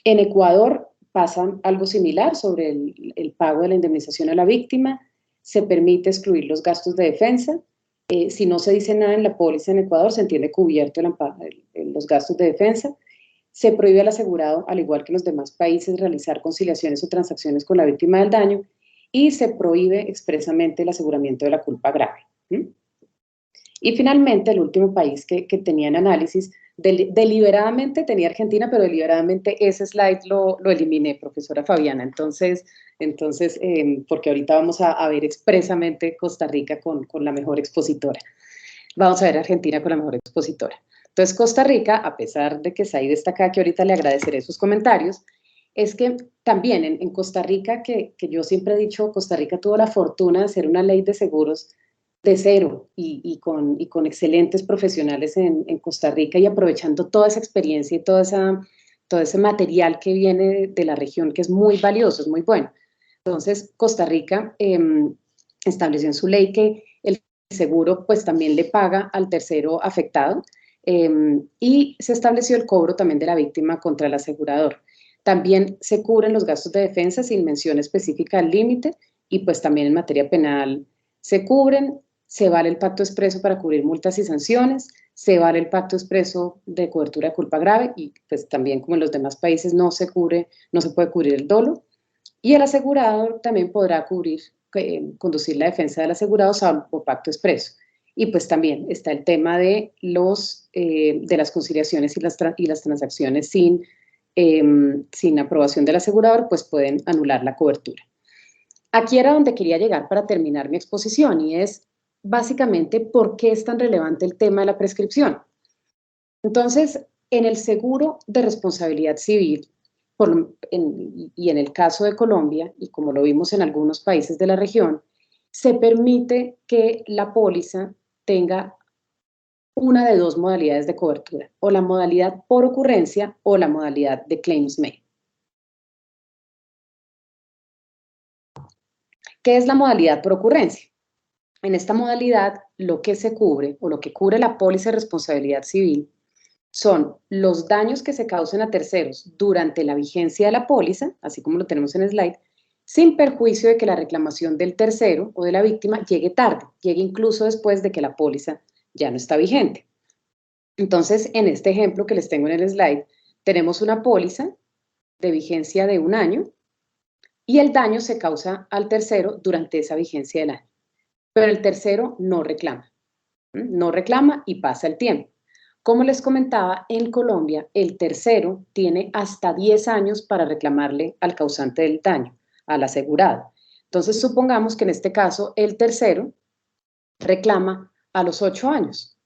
En Ecuador pasa algo similar sobre el pago de la indemnización a la víctima. Se permite excluir los gastos de defensa. Si no se dice nada en la póliza en Ecuador, se entiende cubierto los gastos de defensa. Se prohíbe al asegurado, al igual que en los demás países, realizar conciliaciones o transacciones con la víctima del daño, y se prohíbe expresamente el aseguramiento de la culpa grave. Y finalmente, el último país que tenía en análisis, deliberadamente tenía Argentina, pero deliberadamente ese slide lo eliminé, profesora Fabiana. Entonces porque ahorita vamos a ver expresamente Costa Rica con la mejor expositora. Vamos a ver Argentina con la mejor expositora. Entonces, Costa Rica, a pesar de que Said está acá, que ahorita le agradeceré sus comentarios, es que también en Costa Rica, que yo siempre he dicho, Costa Rica tuvo la fortuna de hacer una ley de seguros de cero y con excelentes profesionales en Costa Rica, y aprovechando toda esa experiencia y todo ese material que viene de la región, que es muy valioso, es muy bueno. Entonces, Costa Rica estableció en su ley que el seguro pues también le paga al tercero afectado, y se estableció el cobro también de la víctima contra el asegurador. También se cubren los gastos de defensa sin mención específica al límite, y pues también en materia penal se cubren. Se vale el pacto expreso para cubrir multas y sanciones, se vale el pacto expreso de cobertura de culpa grave, y pues también como en los demás países no se puede cubrir el dolo, y el asegurador también podrá conducir la defensa del asegurado salvo pacto expreso. Y pues también está el tema de las conciliaciones y las transacciones sin aprobación del asegurador, pues pueden anular la cobertura. Aquí era donde quería llegar para terminar mi exposición, y es básicamente por qué es tan relevante el tema de la prescripción. Entonces, en el seguro de responsabilidad civil, y en el caso de Colombia, y como lo vimos en algunos países de la región, se permite que la póliza tenga una de dos modalidades de cobertura, o la modalidad por ocurrencia o la modalidad de claims made. ¿Qué es la modalidad por ocurrencia? En esta modalidad, lo que se cubre o lo que cubre la póliza de responsabilidad civil son los daños que se causen a terceros durante la vigencia de la póliza, así como lo tenemos en el slide, sin perjuicio de que la reclamación del tercero o de la víctima llegue tarde, llegue incluso después de que la póliza ya no está vigente. Entonces, en este ejemplo que les tengo en el slide, tenemos una póliza de vigencia de 1 año y el daño se causa al tercero durante esa vigencia del año. Pero el tercero no reclama. No reclama y pasa el tiempo. Como les comentaba, en Colombia el tercero tiene hasta 10 años para reclamarle al causante del daño, al asegurado. Entonces, supongamos que en este caso el tercero reclama a los 8 años.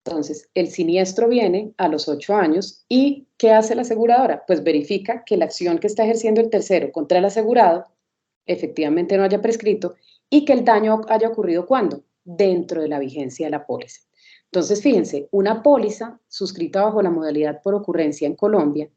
Entonces, el siniestro viene a los 8 años y ¿qué hace la aseguradora? Pues verifica que la acción que está ejerciendo el tercero contra el asegurado efectivamente no haya prescrito y que el daño haya ocurrido ¿cuándo? Dentro de la vigencia de la póliza. Entonces, fíjense, una póliza suscrita bajo la modalidad por ocurrencia en Colombia,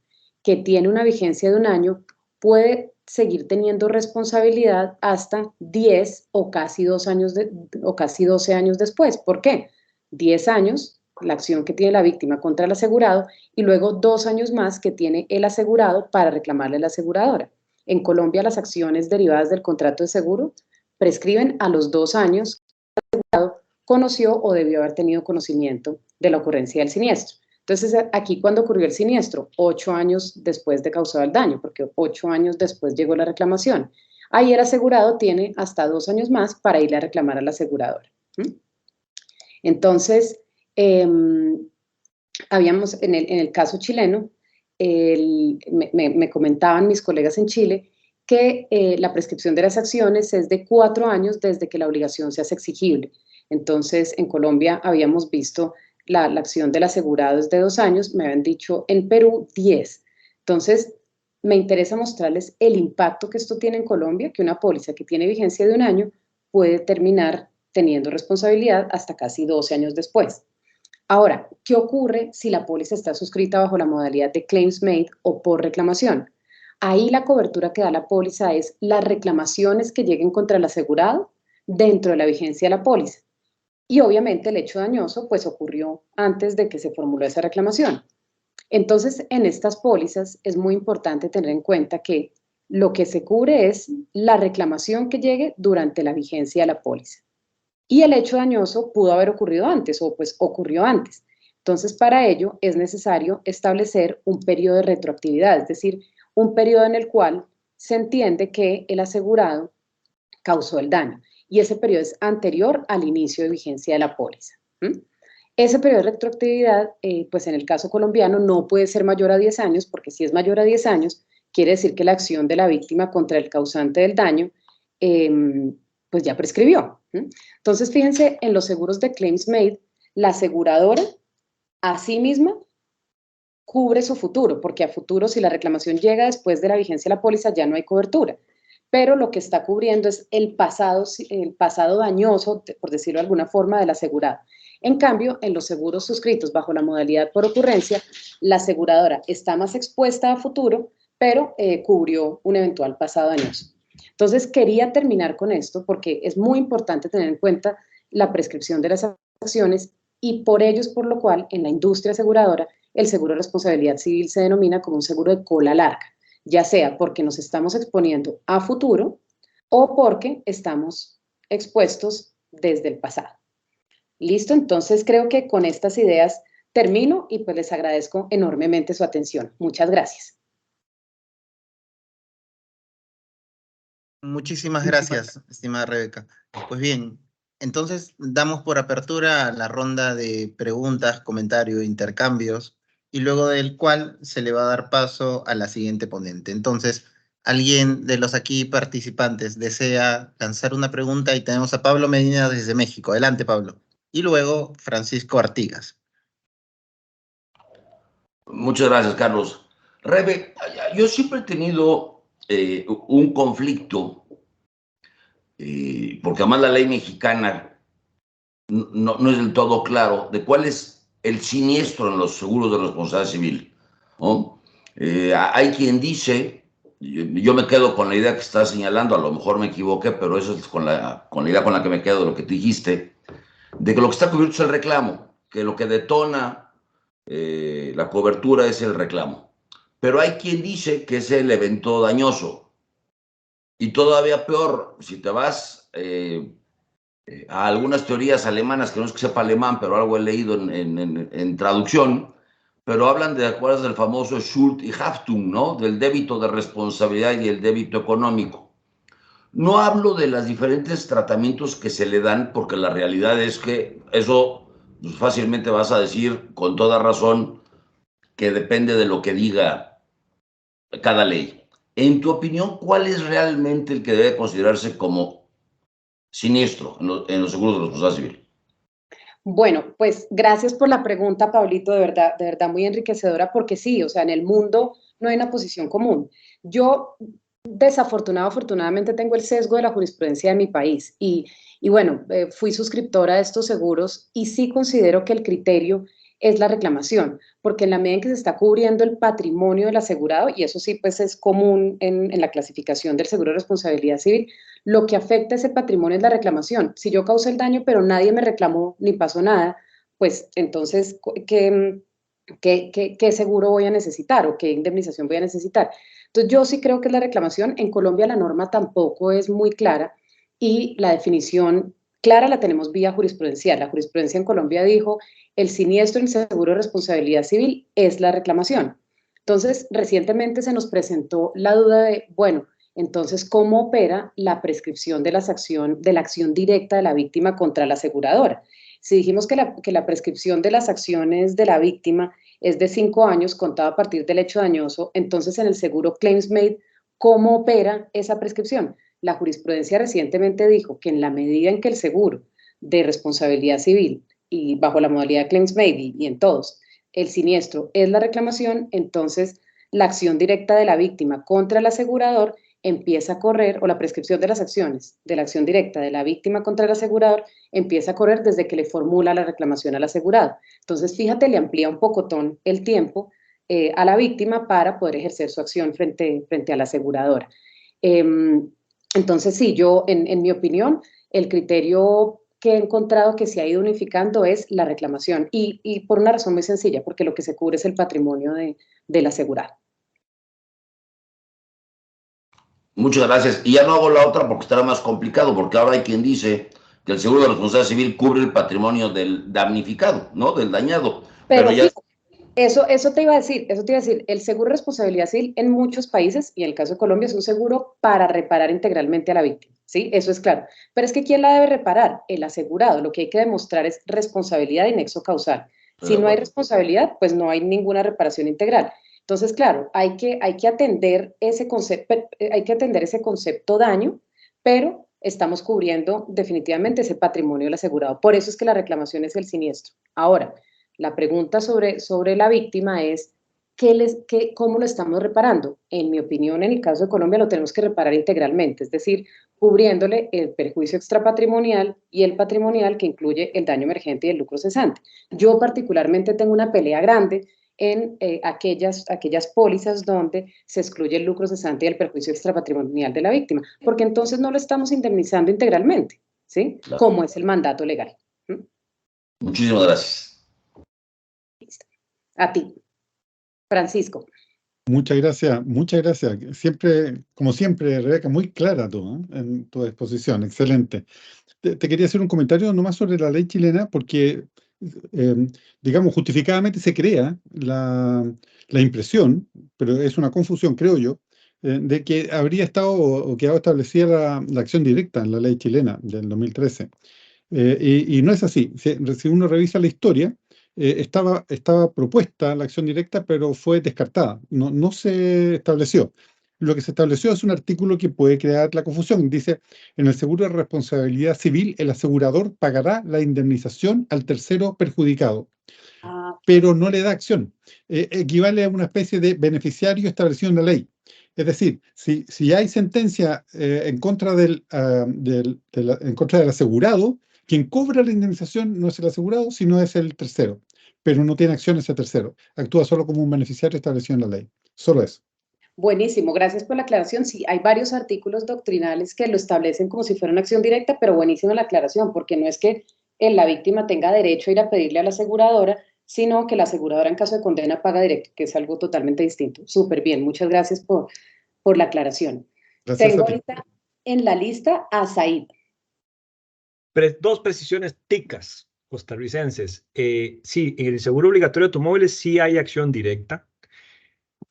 que tiene una vigencia de 1 año, puede seguir teniendo responsabilidad hasta 10 o casi 2 años o casi 12 años después. ¿Por qué? 10 años la acción que tiene la víctima contra el asegurado y luego 2 años más que tiene el asegurado para reclamarle a la aseguradora. En Colombia las acciones derivadas del contrato de seguro prescriben a los 2 años que el asegurado conoció o debió haber tenido conocimiento de la ocurrencia del siniestro. Entonces, aquí cuando ocurrió el siniestro, 8 años después de causado el daño, porque 8 años después llegó la reclamación. Ahí el asegurado tiene hasta 2 años más para irle a reclamar a la aseguradora. Entonces, habíamos, en el caso chileno, me comentaban mis colegas en Chile que la prescripción de las acciones es de 4 años desde que la obligación se hace exigible. Entonces, en Colombia habíamos visto la acción del asegurado es de 2 años, me habían dicho en Perú 10. Entonces, me interesa mostrarles el impacto que esto tiene en Colombia, que una póliza que tiene vigencia de 1 año puede terminar teniendo responsabilidad hasta casi 12 años después. Ahora, ¿qué ocurre si la póliza está suscrita bajo la modalidad de claims made o por reclamación? Ahí la cobertura que da la póliza es las reclamaciones que lleguen contra el asegurado dentro de la vigencia de la póliza. Y obviamente el hecho dañoso pues ocurrió antes de que se formuló esa reclamación. Entonces, en estas pólizas es muy importante tener en cuenta que lo que se cubre es la reclamación que llegue durante la vigencia de la póliza. Y el hecho dañoso pudo haber ocurrido antes o pues ocurrió antes. Entonces, para ello es necesario establecer un periodo de retroactividad, es decir, un periodo en el cual se entiende que el asegurado causó el daño y ese periodo es anterior al inicio de vigencia de la póliza. Ese periodo de retroactividad, pues en el caso colombiano no puede ser mayor a 10 años, porque si es mayor a 10 años, quiere decir que la acción de la víctima contra el causante del daño pues ya prescribió. Entonces, fíjense, en los seguros de claims made, la aseguradora a sí misma cubre su futuro, porque a futuro, si la reclamación llega después de la vigencia de la póliza, ya no hay cobertura. Pero lo que está cubriendo es el pasado dañoso, por decirlo de alguna forma, del asegurado. En cambio, en los seguros suscritos bajo la modalidad por ocurrencia, la aseguradora está más expuesta a futuro, pero cubrió un eventual pasado dañoso. Entonces, quería terminar con esto porque es muy importante tener en cuenta la prescripción de las acciones y por ello es por lo cual en la industria aseguradora el seguro de responsabilidad civil se denomina como un seguro de cola larga, ya sea porque nos estamos exponiendo a futuro o porque estamos expuestos desde el pasado. Listo, entonces creo que con estas ideas termino y pues les agradezco enormemente su atención. Muchas gracias. Muchísimas gracias, estimada Rebeca. Pues bien, entonces damos por apertura la ronda de preguntas, comentarios, intercambios, y luego del cual se le va a dar paso a la siguiente ponente. Entonces, ¿Alguien de los aquí participantes desea lanzar una pregunta? Y tenemos a Pablo Medina desde México. Adelante, Pablo. Y luego Francisco Artigas. Muchas gracias, Carlos. Rebe, yo siempre he tenido un conflicto, porque además la ley mexicana no es del todo claro de cuál es el siniestro en los seguros de responsabilidad civil, ¿no? Hay quien dice, yo me quedo con la idea que estás señalando, a lo mejor me equivoqué, pero eso es con la idea con la que me quedo de lo que tú dijiste, de que lo que está cubierto es el reclamo, que lo que detona la cobertura es el reclamo. Pero hay quien dice que es el evento dañoso. Y todavía peor, si te vas a algunas teorías alemanas, que no es que sepa alemán, pero algo he leído en traducción, pero hablan de, ¿acuerdas del famoso Schuld y Haftung, ¿no? Del débito de responsabilidad y el débito económico. No hablo de los diferentes tratamientos que se le dan, porque la realidad es que eso pues, fácilmente vas a decir con toda razón que depende de lo que diga cada ley. En tu opinión, ¿cuál es realmente el que debe considerarse como siniestro en los seguros de responsabilidad civil? Bueno, pues gracias por la pregunta, Pablito, de verdad muy enriquecedora, porque sí, o sea, en el mundo no hay una posición común. Yo, afortunadamente, tengo el sesgo de la jurisprudencia de mi país y bueno, fui suscriptora de estos seguros y sí considero que el criterio es la reclamación, porque en la medida en que se está cubriendo el patrimonio del asegurado, y eso sí, pues es común en la clasificación del seguro de responsabilidad civil, lo que afecta ese patrimonio es la reclamación. Si yo causé el daño, pero nadie me reclamó ni pasó nada, pues entonces, ¿qué seguro voy a necesitar o qué indemnización voy a necesitar? Entonces, yo sí creo que es la reclamación. En Colombia la norma tampoco es muy clara y la definición clara la tenemos vía jurisprudencial. La jurisprudencia en Colombia dijo, el siniestro en el seguro de responsabilidad civil es la reclamación. Entonces, recientemente se nos presentó la duda de, bueno, entonces, ¿cómo opera la prescripción de la acción directa de la víctima contra la aseguradora? Si dijimos que la prescripción de las acciones de la víctima es de 5 años contado a partir del hecho dañoso, entonces en el seguro Claims Made, ¿cómo opera esa prescripción? La jurisprudencia recientemente dijo que en la medida en que el seguro de responsabilidad civil y bajo la modalidad Claims Made y en todos, el siniestro es la reclamación, entonces la acción directa de la víctima contra el asegurador empieza a correr, o la prescripción de las acciones de la acción directa de la víctima contra el asegurador empieza a correr desde que le formula la reclamación al asegurado. Entonces, fíjate, le amplía un pocotón el tiempo a la víctima para poder ejercer su acción frente a la aseguradora. Entonces, sí, yo, en mi opinión, el criterio que he encontrado que se ha ido unificando es la reclamación y por una razón muy sencilla, porque lo que se cubre es el patrimonio del asegurado. Muchas gracias. Y ya no hago la otra porque estará más complicado, porque ahora hay quien dice que el seguro de responsabilidad civil cubre el patrimonio del damnificado, ¿no? Del dañado. Pero ya... fíjate, eso te iba a decir, el seguro de responsabilidad civil en muchos países, y en el caso de Colombia, es un seguro para reparar integralmente a la víctima, ¿sí? Eso es claro. Pero es que ¿quién la debe reparar? El asegurado. Lo que hay que demostrar es responsabilidad y nexo causal. Si no hay responsabilidad, pues no hay ninguna reparación integral. Entonces, claro, hay que atender ese concepto daño, pero estamos cubriendo definitivamente ese patrimonio del asegurado. Por eso es que la reclamación es el siniestro. Ahora, la pregunta sobre la víctima es, ¿cómo lo estamos reparando? En mi opinión, en el caso de Colombia, lo tenemos que reparar integralmente, es decir, cubriéndole el perjuicio extrapatrimonial y el patrimonial que incluye el daño emergente y el lucro cesante. Yo particularmente tengo una pelea grande en aquellas pólizas donde se excluye el lucro cesante y el perjuicio extrapatrimonial de la víctima, porque entonces no lo estamos indemnizando integralmente, ¿sí? Claro. Como es el mandato legal. Muchísimas gracias. A ti, Francisco. Muchas gracias, muchas gracias. Siempre, como siempre, Rebeca, muy clara tú, ¿eh? En tu exposición, excelente. Te quería hacer un comentario nomás sobre la ley chilena, porque, digamos, justificadamente se crea la impresión, pero es una confusión, creo yo, de que habría estado o quedado establecida la acción directa en la ley chilena del 2013. Y no es así. Si uno revisa la historia, estaba propuesta la acción directa, pero fue descartada, no se estableció. lo que se estableció es un artículo que puede crear la confusión. Dice, en el seguro de responsabilidad civil, el asegurador pagará la indemnización al tercero perjudicado, Ah, pero no le da acción. Equivale a una especie de beneficiario establecido en la ley. Es decir, si hay sentencia en contra en contra del asegurado, quien cobra la indemnización no es el asegurado, sino es el tercero, pero no tiene acción ese tercero. Actúa solo como un beneficiario establecido en la ley. Solo eso. buenísimo, gracias por la aclaración. Sí, hay varios artículos doctrinales que lo establecen como si fuera una acción directa, pero buenísima la aclaración, porque no es que la víctima tenga derecho a ir a pedirle a la aseguradora, sino que la aseguradora en caso de condena paga directo, que es algo totalmente distinto. Súper bien, muchas gracias por la aclaración. Gracias Tengo a ti. ahorita en la lista a Said. Dos precisiones ticas costarricenses. Sí, en el seguro obligatorio de automóviles sí hay acción directa,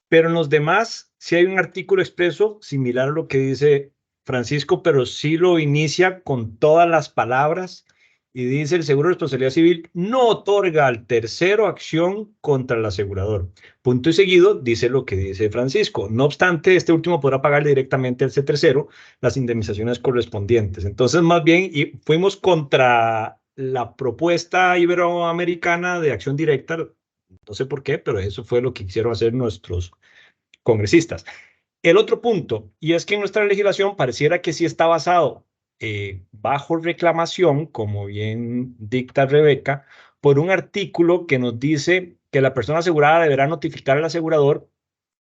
pero en los demás sí hay un artículo expreso similar a lo que dice Francisco, pero sí lo inicia con todas las palabras y dice: el seguro de responsabilidad civil no otorga al tercero acción contra el asegurador. Punto y seguido dice lo que dice Francisco. No obstante, este último podrá pagarle directamente a ese tercero las indemnizaciones correspondientes. Entonces, más bien, fuimos contra la propuesta iberoamericana de acción directa. No sé por qué, pero eso fue lo que quisieron hacer nuestros congresistas. El otro punto, y es que en nuestra legislación pareciera que sí está basado bajo reclamación, como bien dicta Rebeca, por un artículo que nos dice que la persona asegurada deberá notificar al asegurador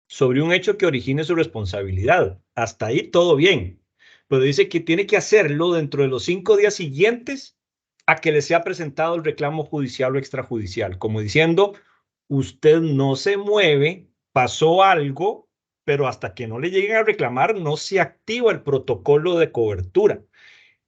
sobre un hecho que origine su responsabilidad. Hasta ahí todo bien, pero dice que tiene que hacerlo dentro de los 5 días siguientes a que le sea presentado el reclamo judicial o extrajudicial, como diciendo: usted no se mueve, pasó algo, pero hasta que no le lleguen a reclamar no se activa el protocolo de cobertura.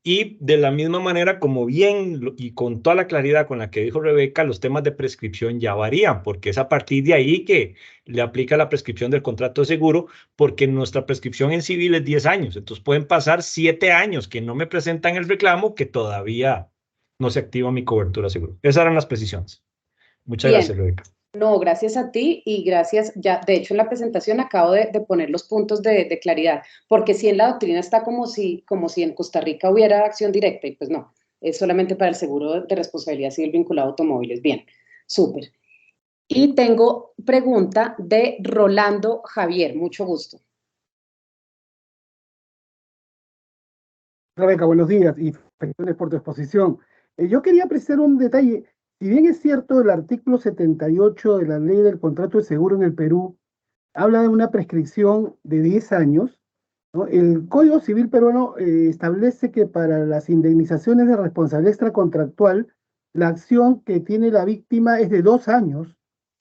Y de la misma manera, como bien y con toda la claridad con la que dijo Rebeca, los temas de prescripción ya varían, porque es a partir de ahí que le aplica la prescripción del contrato de seguro, porque nuestra prescripción en civil es 10 años. Entonces pueden pasar 7 años que no me presentan el reclamo, que todavía no se activa mi cobertura de seguro. Esas eran las precisiones. Muchas Bien. gracias, Rebeca. No, gracias a ti y gracias, ya, de hecho en la presentación acabo de poner los puntos de claridad, porque si en la doctrina está como si en Costa Rica hubiera acción directa, y pues no, es solamente para el seguro de responsabilidad civil vinculado a automóviles. Bien, súper. Y tengo pregunta de Rolando Javier, mucho gusto. Rebeca, buenos días y felicidades por tu exposición. Yo quería precisar un detalle. Si bien es cierto, el artículo 78 de la ley del contrato de seguro en el Perú habla de una prescripción de 10 años, ¿no? El Código Civil peruano establece que para las indemnizaciones de responsabilidad extracontractual, la acción que tiene la víctima es de 2 años,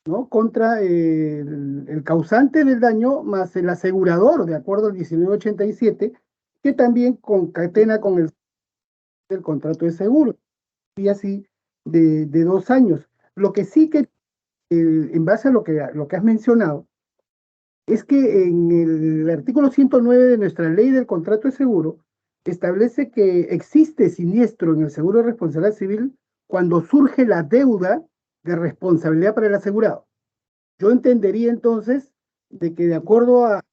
¿no? Contra el causante del daño más el asegurador, de acuerdo al 1987, que también concatena con el contrato de seguro, y así de 2 años. Lo que sí que, en base a lo que has mencionado, es que en el artículo 109 de nuestra ley del contrato de seguro establece que existe siniestro en el seguro de responsabilidad civil cuando surge la deuda de responsabilidad para el asegurado. Yo entendería entonces de que de acuerdo a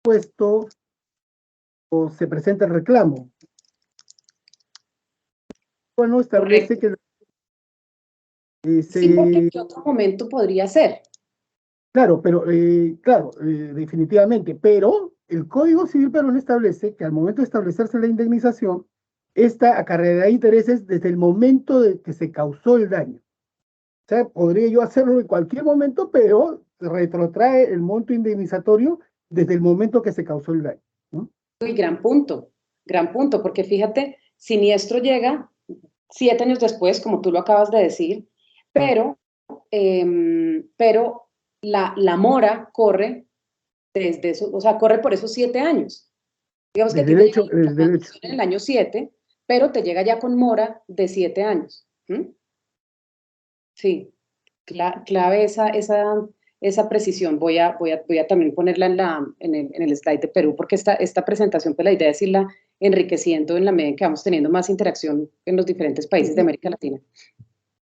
puesto o se presenta el reclamo. Bueno, establece que Sí, porque en qué otro momento podría ser. claro, pero definitivamente, pero el Código Civil peruano establece que al momento de establecerse la indemnización, esta acarreará intereses desde el momento de que se causó el daño. O sea, podría yo hacerlo en cualquier momento, pero retrotrae el monto indemnizatorio desde el momento que se causó el daño, ¿no? Uy, gran punto, porque fíjate, siniestro llega 7 años después, como tú lo acabas de decir, pero la mora corre desde eso, o sea, corre por esos 7 años. Digamos que a ti te llega la indemnización en el año 7, pero te llega ya con mora de 7 años. Sí, clave esa precisión. Voy a también ponerla en el slide de Perú, porque esta presentación, pues la idea es irla enriqueciendo en la medida en que vamos teniendo más interacción en los diferentes países de América Latina.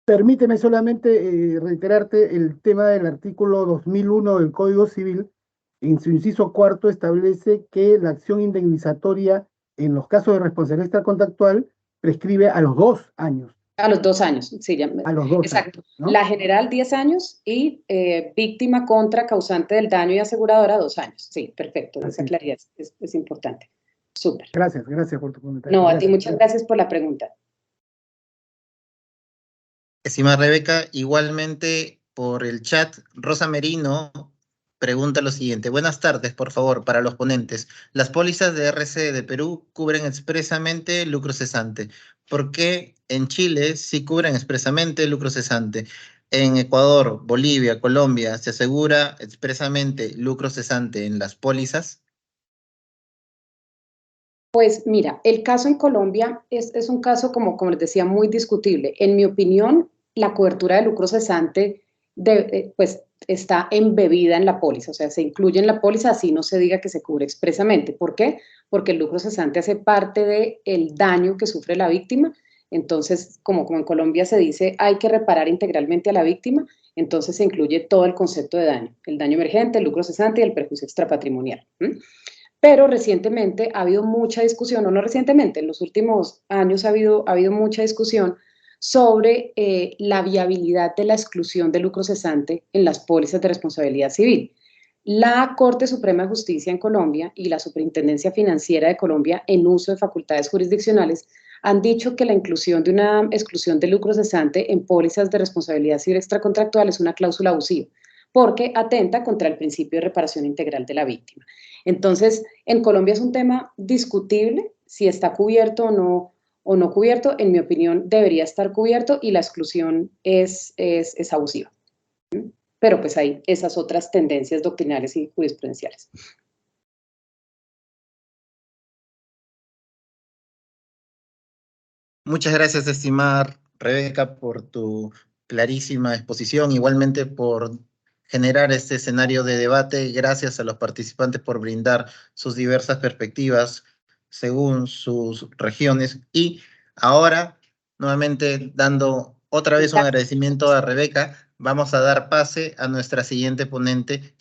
Permíteme solamente reiterarte el tema del artículo 2001 del Código Civil, en su inciso cuarto establece que la acción indemnizatoria en los casos de responsabilidad extracontractual prescribe a los 2 años. A los 2 años, sí, A los 2 exacto. años, ¿no? La general 10 años y víctima contra causante del daño y aseguradora 2 años. Sí, perfecto, esa claridad es importante. Súper. Gracias por tu comentario. No, a ti muchas gracias por la pregunta. Estimada Rebeca, igualmente por el chat, Rosa Merino pregunta lo siguiente. Buenas tardes, por favor, para los ponentes. Las pólizas de RC de Perú cubren expresamente lucro cesante. ¿Por qué en Chile sí cubren expresamente lucro cesante? En Ecuador, Bolivia, Colombia, ¿se asegura expresamente lucro cesante en las pólizas? Pues mira, el caso en Colombia es un caso, como les decía, muy discutible. En mi opinión, la cobertura de lucro cesante pues está embebida en la póliza, o sea, se incluye en la póliza, así no se diga que se cubre expresamente. ¿Por qué? Porque el lucro cesante hace parte del daño que sufre la víctima. Entonces, como en Colombia se dice, hay que reparar integralmente a la víctima, entonces se incluye todo el concepto de daño, el daño emergente, el lucro cesante y el perjuicio extrapatrimonial. Pero recientemente ha habido mucha discusión, o no recientemente, en los últimos años ha habido mucha discusión sobre la viabilidad de la exclusión de lucro cesante en las pólizas de responsabilidad civil. La Corte Suprema de Justicia en Colombia y la Superintendencia Financiera de Colombia, en uso de facultades jurisdiccionales, han dicho que la inclusión de una exclusión de lucro cesante en pólizas de responsabilidad civil extracontractual es una cláusula abusiva, porque atenta contra el principio de reparación integral de la víctima. Entonces, en Colombia es un tema discutible si está cubierto o no cubierto. En mi opinión, debería estar cubierto y la exclusión es abusiva. Pero pues hay esas otras tendencias doctrinales y jurisprudenciales. Muchas gracias, estimada Rebeca, por tu clarísima exposición, igualmente por generar este escenario de debate. Gracias a los participantes por brindar sus diversas perspectivas según sus regiones. Y ahora, nuevamente, dando otra vez un agradecimiento a Rebeca, vamos a dar pase a nuestra siguiente ponente.